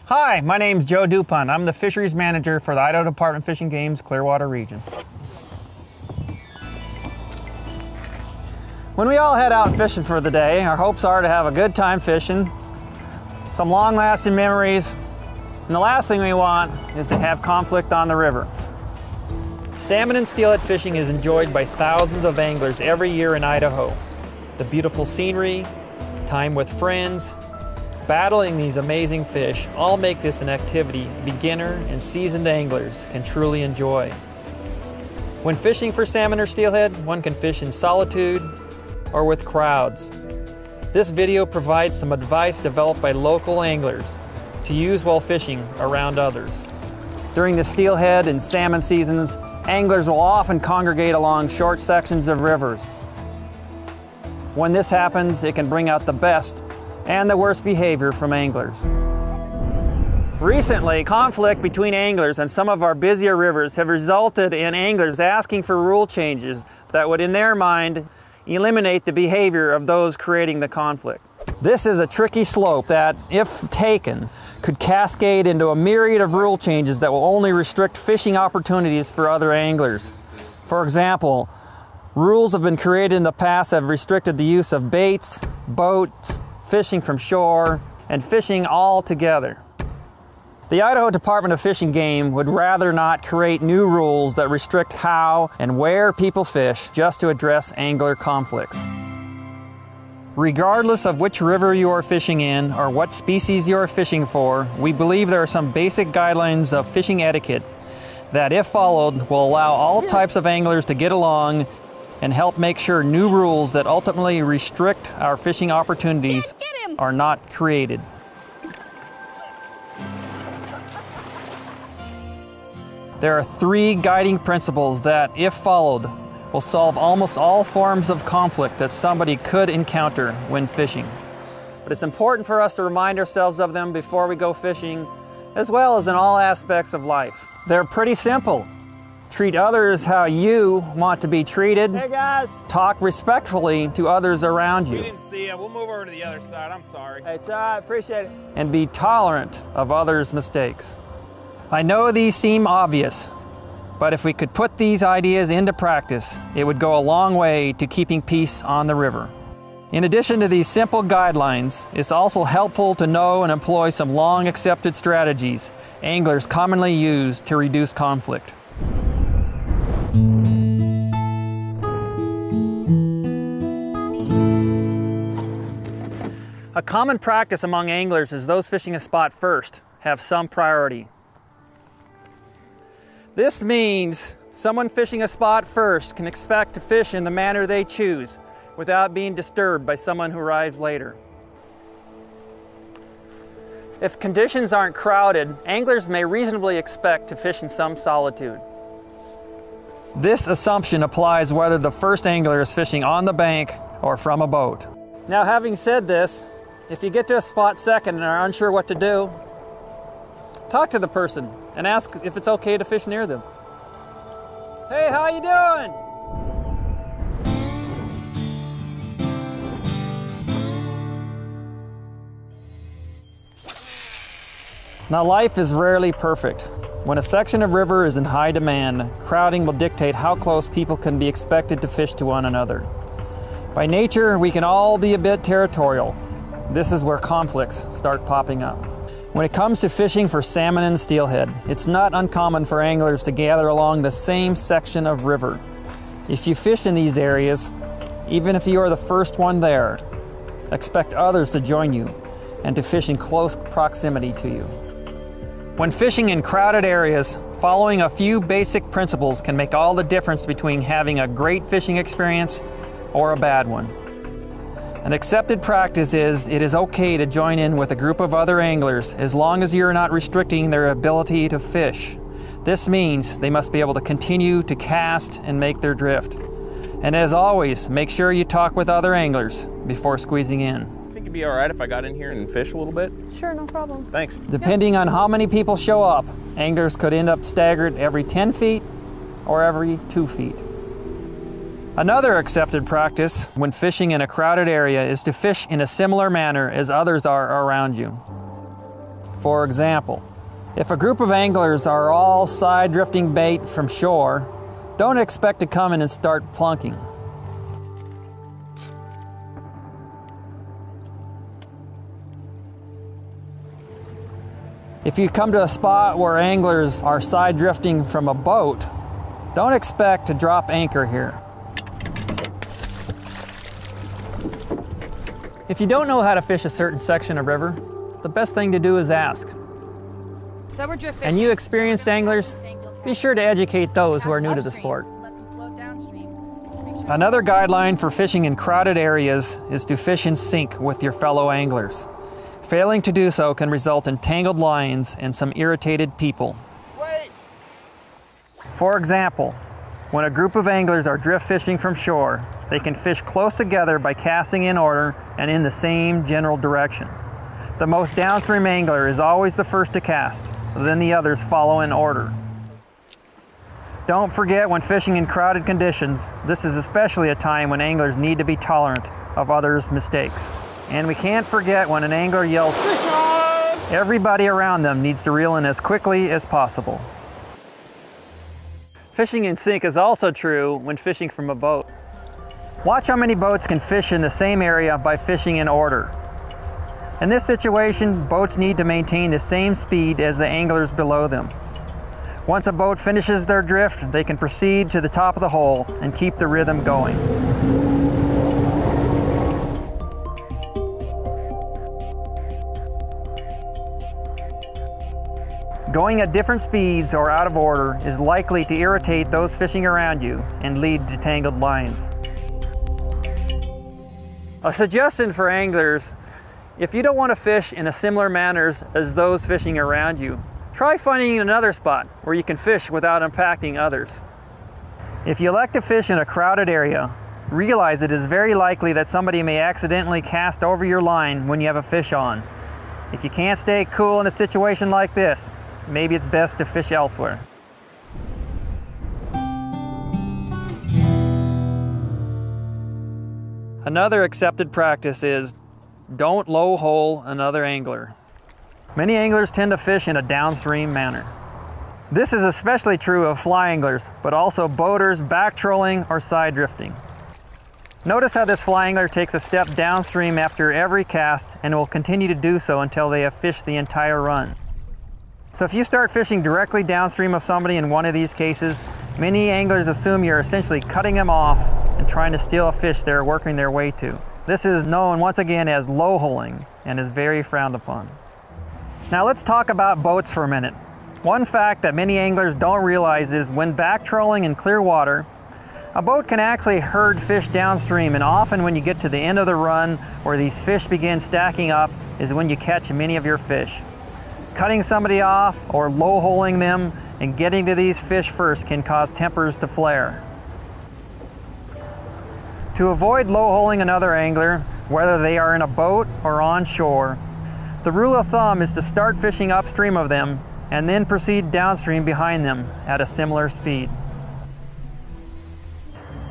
Hi, my name's Joe Dupont. I'm the Fisheries Manager for the Idaho Department of Fish and Game's Clearwater region. When we all head out fishing for the day, our hopes are to have a good time fishing, some long-lasting memories, and the last thing we want is to have conflict on the river. Salmon and steelhead fishing is enjoyed by thousands of anglers every year in Idaho. The beautiful scenery, time with friends, battling these amazing fish all make this an activity beginner and seasoned anglers can truly enjoy. When fishing for salmon or steelhead, one can fish in solitude or with crowds. This video provides some advice developed by local anglers to use while fishing around others. During the steelhead and salmon seasons, anglers will often congregate along short sections of rivers. When this happens, it can bring out the best and the worst behavior from anglers. Recently, conflict between anglers on some of our busier rivers have resulted in anglers asking for rule changes that would, in their mind, eliminate the behavior of those creating the conflict. This is a tricky slope that, if taken, could cascade into a myriad of rule changes that will only restrict fishing opportunities for other anglers. For example, rules have been created in the past that have restricted the use of baits, boats, fishing from shore, and fishing all together. The Idaho Department of Fish and Game would rather not create new rules that restrict how and where people fish just to address angler conflicts. Regardless of which river you are fishing in or what species you are fishing for, we believe there are some basic guidelines of fishing etiquette that, if followed, will allow all types of anglers to get along and help make sure new rules that ultimately restrict our fishing opportunities are not created. There are 3 guiding principles that, if followed, will solve almost all forms of conflict that somebody could encounter when fishing. But it's important for us to remind ourselves of them before we go fishing, as well as in all aspects of life. They're pretty simple. Treat others how you want to be treated. Hey guys! Talk respectfully to others around you. We didn't see you. We'll move over to the other side. I'm sorry. Hey, it's all right. Appreciate it. And be tolerant of others' mistakes. I know these seem obvious, but if we could put these ideas into practice, it would go a long way to keeping peace on the river. In addition to these simple guidelines, it's also helpful to know and employ some long-accepted strategies anglers commonly use to reduce conflict. A common practice among anglers is those fishing a spot first have some priority. This means someone fishing a spot first can expect to fish in the manner they choose without being disturbed by someone who arrives later. If conditions aren't crowded, anglers may reasonably expect to fish in some solitude. This assumption applies whether the first angler is fishing on the bank or from a boat. Now, having said this, if you get to a spot second and are unsure what to do, talk to the person and ask if it's okay to fish near them. Hey, how you doing? Now, life is rarely perfect. When a section of river is in high demand, crowding will dictate how close people can be expected to fish to one another. By nature, we can all be a bit territorial. This is where conflicts start popping up. When it comes to fishing for salmon and steelhead, it's not uncommon for anglers to gather along the same section of river. If you fish in these areas, even if you are the first one there, expect others to join you and to fish in close proximity to you. When fishing in crowded areas, following a few basic principles can make all the difference between having a great fishing experience or a bad one. An accepted practice is it is okay to join in with a group of other anglers as long as you're not restricting their ability to fish. This means they must be able to continue to cast and make their drift. And as always, make sure you talk with other anglers before squeezing in. I think it'd be all right if I got in here and fish a little bit. Sure, no problem. Thanks. Depending on how many people show up, anglers could end up staggered every 10 feet or every 2 feet. Another accepted practice when fishing in a crowded area is to fish in a similar manner as others are around you. For example, if a group of anglers are all side drifting bait from shore, don't expect to come in and start plunking. If you come to a spot where anglers are side drifting from a boat, don't expect to drop anchor here. If you don't know how to fish a certain section of river, the best thing to do is ask. So we're drift fishing. And you experienced anglers, be sure to educate those who are new to the sport. Another guideline for fishing in crowded areas is to fish in sync with your fellow anglers. Failing to do so can result in tangled lines and some irritated people. Wait! For example, when a group of anglers are drift fishing from shore, they can fish close together by casting in order and in the same general direction. The most downstream angler is always the first to cast, then the others follow in order. Don't forget, when fishing in crowded conditions, this is especially a time when anglers need to be tolerant of others' mistakes. And we can't forget when an angler yells, "Fish on!" Everybody around them needs to reel in as quickly as possible. Fishing in sync is also true when fishing from a boat. Watch how many boats can fish in the same area by fishing in order. In this situation, boats need to maintain the same speed as the anglers below them. Once a boat finishes their drift, they can proceed to the top of the hole and keep the rhythm going. Going at different speeds or out of order is likely to irritate those fishing around you and lead to tangled lines. A suggestion for anglers: if you don't want to fish in a similar manner as those fishing around you, try finding another spot where you can fish without impacting others. If you elect to fish in a crowded area, realize it is very likely that somebody may accidentally cast over your line when you have a fish on. If you can't stay cool in a situation like this, maybe it's best to fish elsewhere. Another accepted practice is don't low hole another angler. Many anglers tend to fish in a downstream manner. This is especially true of fly anglers, but also boaters back trolling or side drifting. Notice how this fly angler takes a step downstream after every cast and will continue to do so until they have fished the entire run. So if you start fishing directly downstream of somebody in one of these cases, many anglers assume you're essentially cutting them off and trying to steal a fish they're working their way to. This is known once again as low holing and is very frowned upon. Now let's talk about boats for a minute. One fact that many anglers don't realize is when back trolling in clear water, a boat can actually herd fish downstream, and often when you get to the end of the run where these fish begin stacking up is when you catch many of your fish. Cutting somebody off or low holing them and getting to these fish first can cause tempers to flare. To avoid low holing another angler, whether they are in a boat or on shore, the rule of thumb is to start fishing upstream of them and then proceed downstream behind them at a similar speed.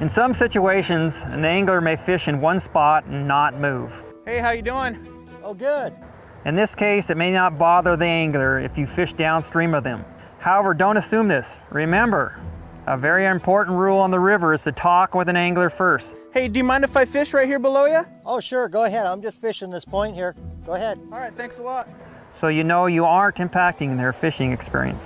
In some situations, an angler may fish in one spot and not move. Hey, how you doing? Oh, good. In this case, it may not bother the angler if you fish downstream of them. However, don't assume this. Remember, a very important rule on the river is to talk with an angler first. Hey, do you mind if I fish right here below you? Oh, sure, go ahead. I'm just fishing this point here. Go ahead. All right, thanks a lot. So you know you aren't impacting their fishing experience.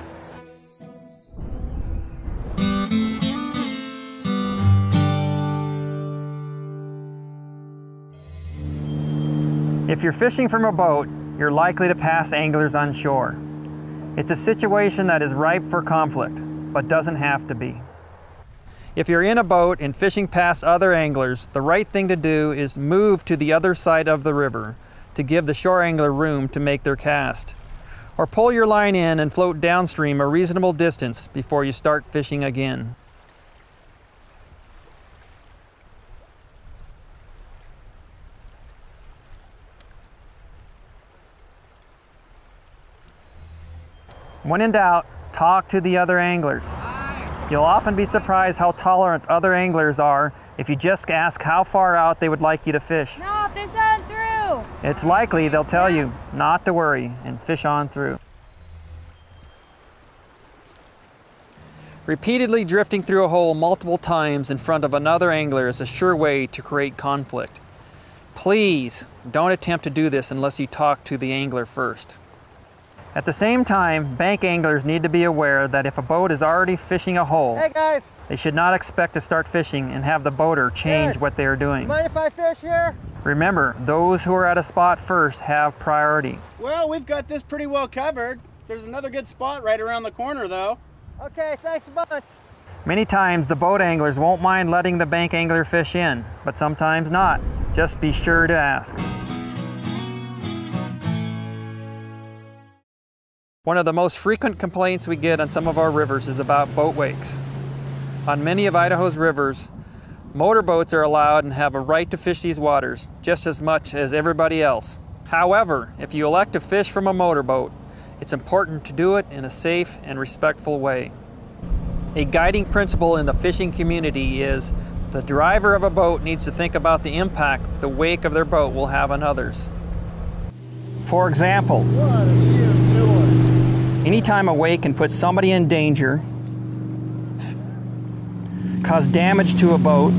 If you're fishing from a boat, you're likely to pass anglers on shore. It's a situation that is ripe for conflict, but doesn't have to be. If you're in a boat and fishing past other anglers, the right thing to do is move to the other side of the river to give the shore angler room to make their cast. Or pull your line in and float downstream a reasonable distance before you start fishing again. When in doubt, talk to the other anglers. You'll often be surprised how tolerant other anglers are if you just ask how far out they would like you to fish. No, fish on through! do? It's likely they'll tell you not to worry and fish on through. Repeatedly drifting through a hole multiple times in front of another angler is a sure way to create conflict. Please don't attempt to do this unless you talk to the angler first. At the same time, bank anglers need to be aware that if a boat is already fishing a hole, Hey guys, they should not expect to start fishing and have the boater change what they are doing. mind if I fish here? Remember, those who are at a spot first have priority. Well, we've got this pretty well covered. There's another good spot right around the corner though. Okay, thanks a bunch. Many times the boat anglers won't mind letting the bank angler fish in, but sometimes not. Just be sure to ask. One of the most frequent complaints we get on some of our rivers is about boat wakes. On many of Idaho's rivers, motorboats are allowed and have a right to fish these waters just as much as everybody else. However, if you elect to fish from a motorboat, it's important to do it in a safe and respectful way. A guiding principle in the fishing community is the driver of a boat needs to think about the impact the wake of their boat will have on others. For example, What are you doing? anytime a wake can put somebody in danger, cause damage to a boat,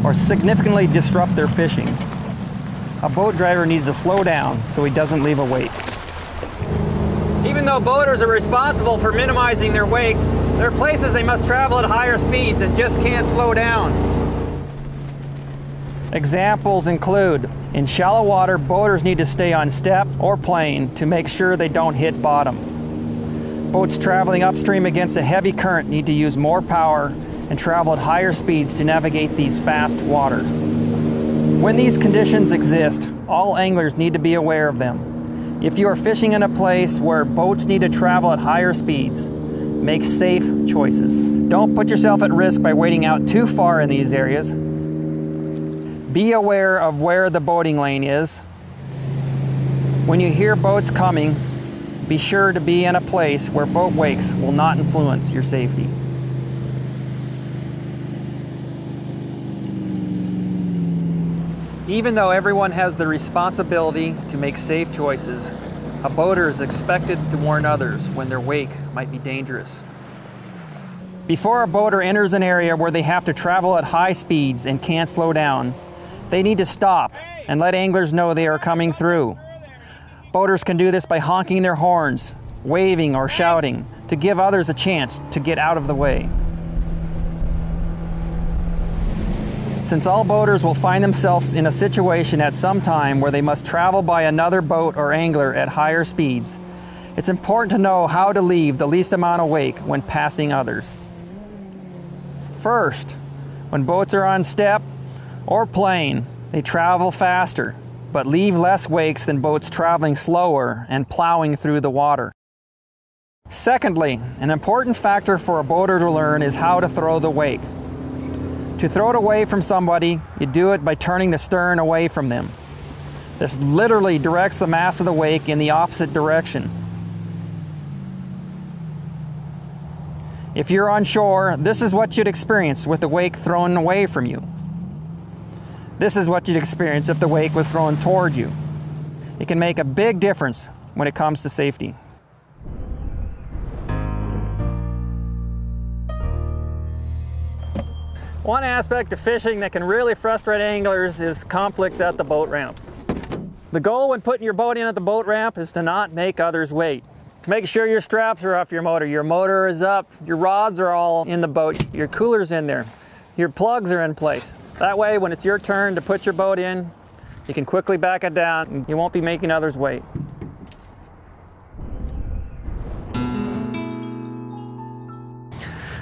or significantly disrupt their fishing, a boat driver needs to slow down so he doesn't leave a wake. Even though boaters are responsible for minimizing their wake, there are places they must travel at higher speeds and just can't slow down. Examples include, in shallow water, boaters need to stay on step or plane to make sure they don't hit bottom. Boats traveling upstream against a heavy current need to use more power and travel at higher speeds to navigate these fast waters. When these conditions exist, all anglers need to be aware of them. If you are fishing in a place where boats need to travel at higher speeds, make safe choices. Don't put yourself at risk by wading out too far in these areas. Be aware of where the boating lane is. When you hear boats coming, be sure to be in a place where boat wakes will not influence your safety. Even though everyone has the responsibility to make safe choices, a boater is expected to warn others when their wake might be dangerous. Before a boater enters an area where they have to travel at high speeds and can't slow down, they need to stop and let anglers know they are coming through. Boaters can do this by honking their horns, waving or shouting to give others a chance to get out of the way. Since all boaters will find themselves in a situation at some time where they must travel by another boat or angler at higher speeds, it's important to know how to leave the least amount of wake when passing others. First, when boats are on step or plane, they travel faster, but leave less wakes than boats traveling slower and plowing through the water. Secondly, an important factor for a boater to learn is how to throw the wake. To throw it away from somebody, you do it by turning the stern away from them. This literally directs the mass of the wake in the opposite direction. If you're on shore, this is what you'd experience with the wake thrown away from you. This is what you'd experience if the wake was thrown toward you. It can make a big difference when it comes to safety. One aspect of fishing that can really frustrate anglers is conflicts at the boat ramp. The goal when putting your boat in at the boat ramp is to not make others wait. Make sure your straps are off your motor is up, your rods are all in the boat, your cooler's in there, your plugs are in place. That way, when it's your turn to put your boat in, you can quickly back it down and you won't be making others wait.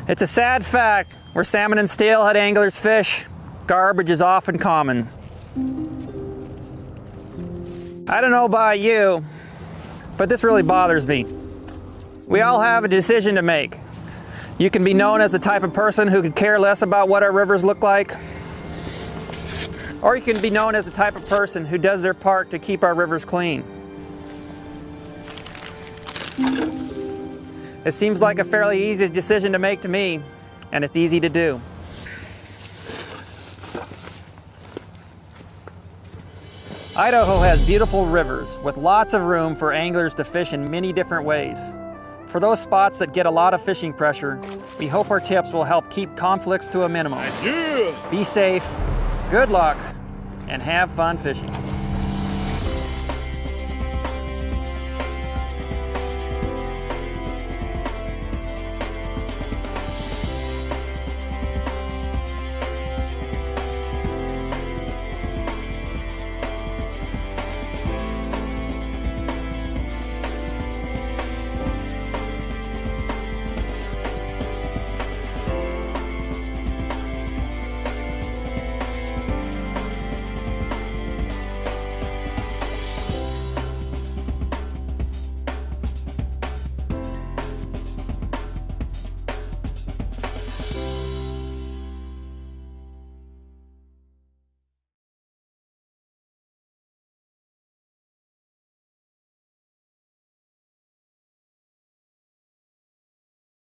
It's a sad fact, where salmon and steelhead anglers fish, garbage is often common. I don't know about you, but this really bothers me. We all have a decision to make. You can be known as the type of person who could care less about what our rivers look like, or you can be known as the type of person who does their part to keep our rivers clean. It seems like a fairly easy decision to make to me, and it's easy to do. Idaho has beautiful rivers with lots of room for anglers to fish in many different ways. For those spots that get a lot of fishing pressure, we hope our tips will help keep conflicts to a minimum. Yeah. Be safe, good luck, and have fun fishing.